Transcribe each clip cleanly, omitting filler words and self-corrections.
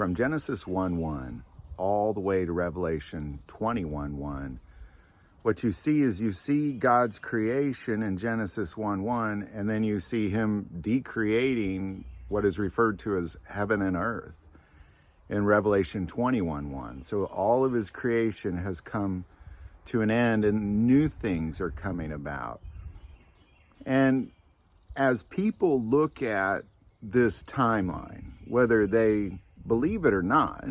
from Genesis 1:1 all the way to Revelation 21:1, what you see is you see God's creation in Genesis 1:1, and then you see him decreating what is referred to as heaven and earth in Revelation 21:1. So all of his creation has come to an end and new things are coming about. And as people look at this timeline, whether they believe it or not,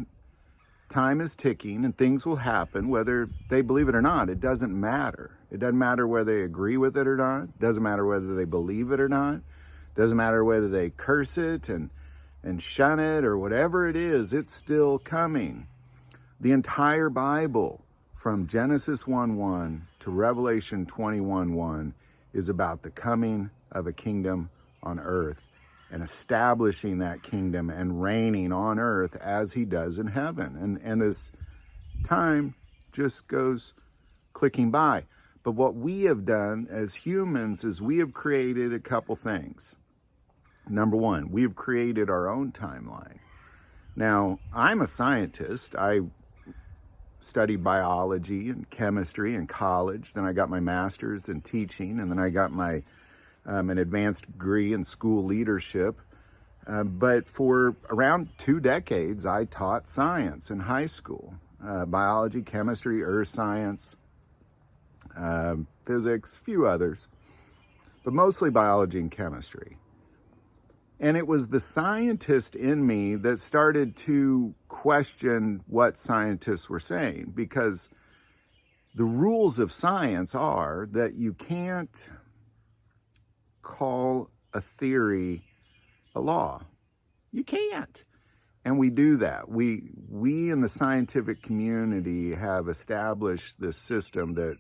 time is ticking and things will happen whether they believe it or not. It doesn't matter. It doesn't matter whether they agree with it or not. It doesn't matter whether they believe it or not. It doesn't matter whether they curse it and shun it or whatever it is, it's still coming. The entire Bible, from Genesis 1:1 to Revelation 21:1, is about the coming of a kingdom on earth and establishing that kingdom and reigning on earth as he does in heaven. And this time just goes clicking by. But what we have done as humans is we have created a couple things. Number one, we have created our own timeline. Now, I'm a scientist. I studied biology and chemistry in college. Then I got my master's in teaching, and then I got my an advanced degree in school leadership. But for around 2 decades, I taught science in high school. Biology, chemistry, earth science, physics, a few others, but mostly biology and chemistry. And it was the scientist in me that started to question what scientists were saying, because the rules of science are that you can't call a theory a law. You can't. And we do that. We in the scientific community have established this system that,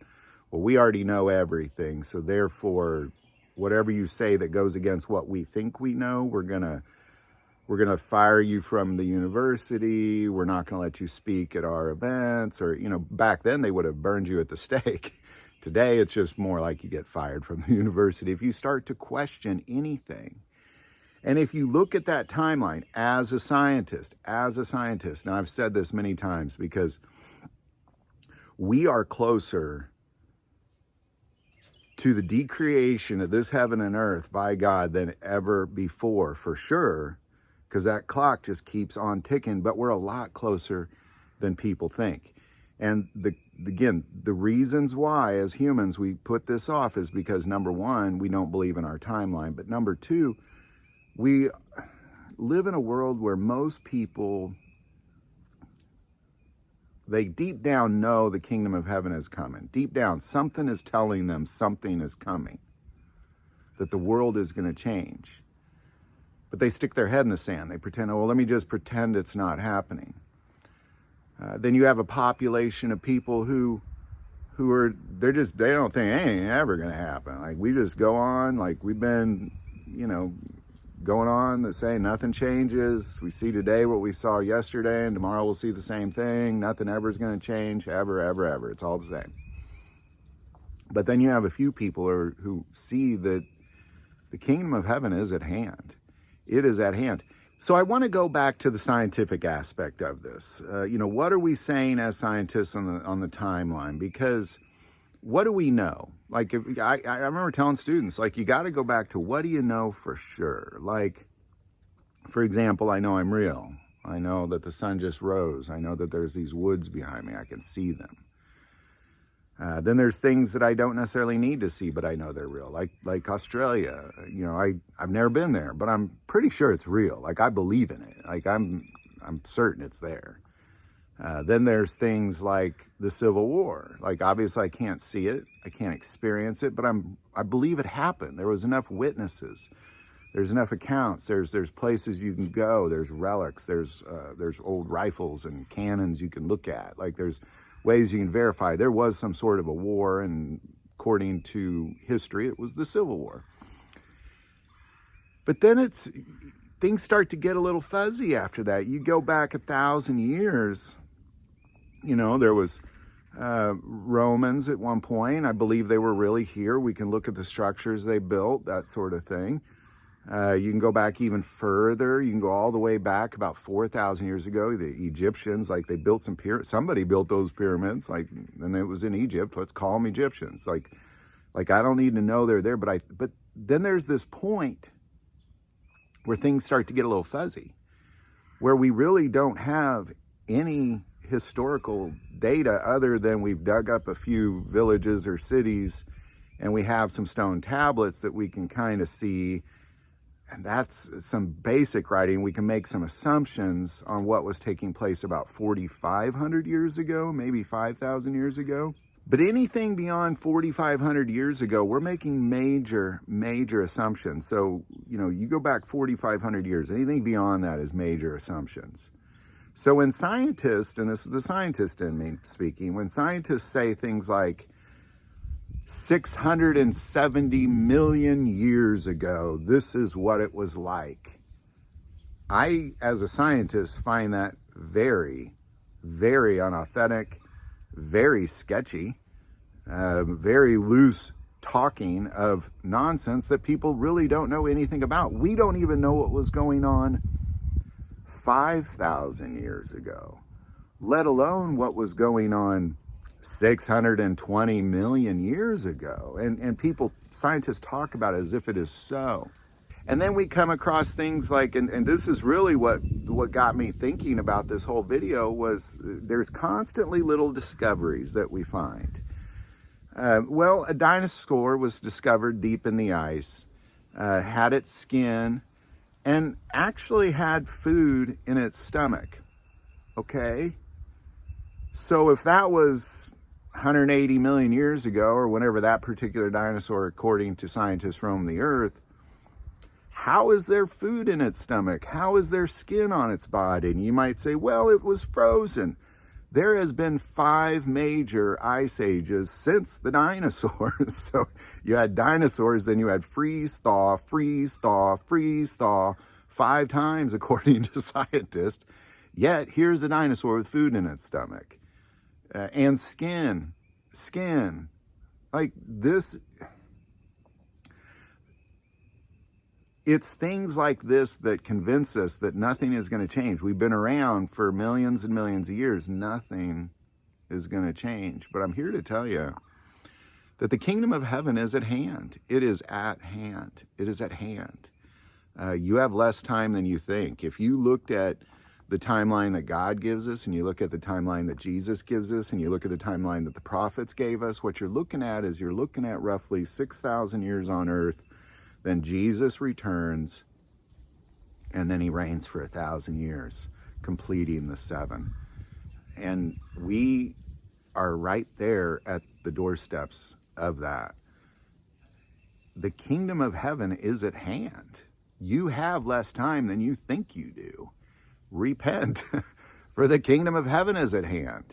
well, we already know everything, so therefore whatever you say that goes against what we think we know, we're gonna fire you from the university. We're not gonna let you speak at our events. Or, back then they would have burned you at the stake. Today it's just more like you get fired from the university if you start to question anything. And if you look at that timeline as a scientist, and I've said this many times because we are closer to the decreation of this heaven and earth by God than ever before, for sure, because that clock just keeps on ticking, but we're a lot closer than people think. And again, the reasons why as humans we put this off is because, number one, we don't believe in our timeline, but number two, we live in a world where most people, they deep down know the kingdom of heaven is coming. Deep down, something is telling them something is coming, that the world is going to change. But they stick their head in the sand. They pretend, let me just pretend it's not happening. Then you have a population of people who they don't think anything ever going to happen. Like, we just go on, like we've been, going on the same, nothing changes. We see today what we saw yesterday, and tomorrow we'll see the same thing. Nothing ever is going to change, ever, ever, ever. It's all the same. But then you have a few people who see that the kingdom of heaven is at hand. It is at hand. So I want to go back to the scientific aspect of this. What are we saying as scientists on the timeline? Because what do we know? Like, I remember telling students, like, you got to go back to what do you know for sure? Like, for example, I know I'm real. I know that the sun just rose. I know that there's these woods behind me. I can see them. Then there's things that I don't necessarily need to see, but I know they're real. Like Australia. I've never been there, but I'm pretty sure it's real. Like, I believe in it. Like, I'm certain it's there. Then there's things like the Civil War. Like, obviously I can't see it, I can't experience it, but I believe it happened. There was enough witnesses, there's enough accounts, there's places you can go, there's relics, there's old rifles and cannons you can look at. Like, there's ways you can verify there was some sort of a war, and according to history, it was the Civil War. But then things start to get a little fuzzy after that. You go back 1,000 years. There was Romans at one point. I believe they were really here. We can look at the structures they built, that sort of thing. You can go back even further. You can go all the way back about 4,000 years ago. The Egyptians, like they built some pyramids. Somebody built those pyramids, like, and it was in Egypt. Let's call them Egyptians. Like I don't need to know they're there, but then there's this point where things start to get a little fuzzy, where we really don't have any historical data other than we've dug up a few villages or cities and we have some stone tablets that we can kind of see. And that's some basic writing. We can make some assumptions on what was taking place about 4,500 years ago, maybe 5,000 years ago. But anything beyond 4,500 years ago, we're making major assumptions. So, you go back 4,500 years, anything beyond that is major assumptions. So when scientists, and this is the scientist in me speaking, when scientists say things like 670 million years ago, this is what it was like, I, as a scientist, find that very, very unauthentic, very sketchy, very loose talking of nonsense that people really don't know anything about. We don't even know what was going on 5,000 years ago, let alone what was going on 620 million years ago. And people, scientists talk about it as if it is so. And then we come across things like, and this is really what got me thinking about this whole video, was there's constantly little discoveries that we find. Well, a dinosaur was discovered deep in the ice, had its skin, and actually had food in its stomach. Okay? So if that was 180 million years ago, or whenever that particular dinosaur, according to scientists, roamed the earth, how is there food in its stomach? How is there skin on its body? And you might say, well, it was frozen. There has been 5 major ice ages since the dinosaurs. So you had dinosaurs, then you had freeze, thaw, freeze, thaw, freeze, thaw, 5 times according to scientists. Yet here's a dinosaur with food in its stomach. And skin. Like this. It's things like this that convince us that nothing is going to change. We've been around for millions and millions of years. Nothing is going to change. But I'm here to tell you that the kingdom of heaven is at hand. It is at hand. It is at hand. You have less time than you think. If you looked at the timeline that God gives us, and you look at the timeline that Jesus gives us, and you look at the timeline that the prophets gave us, what you're looking at is you're looking at roughly 6,000 years on earth. Then Jesus returns, and then he reigns for 1,000 years, completing the 7. And we are right there at the doorsteps of that. The kingdom of heaven is at hand. You have less time than you think you do. Repent, for the kingdom of heaven is at hand.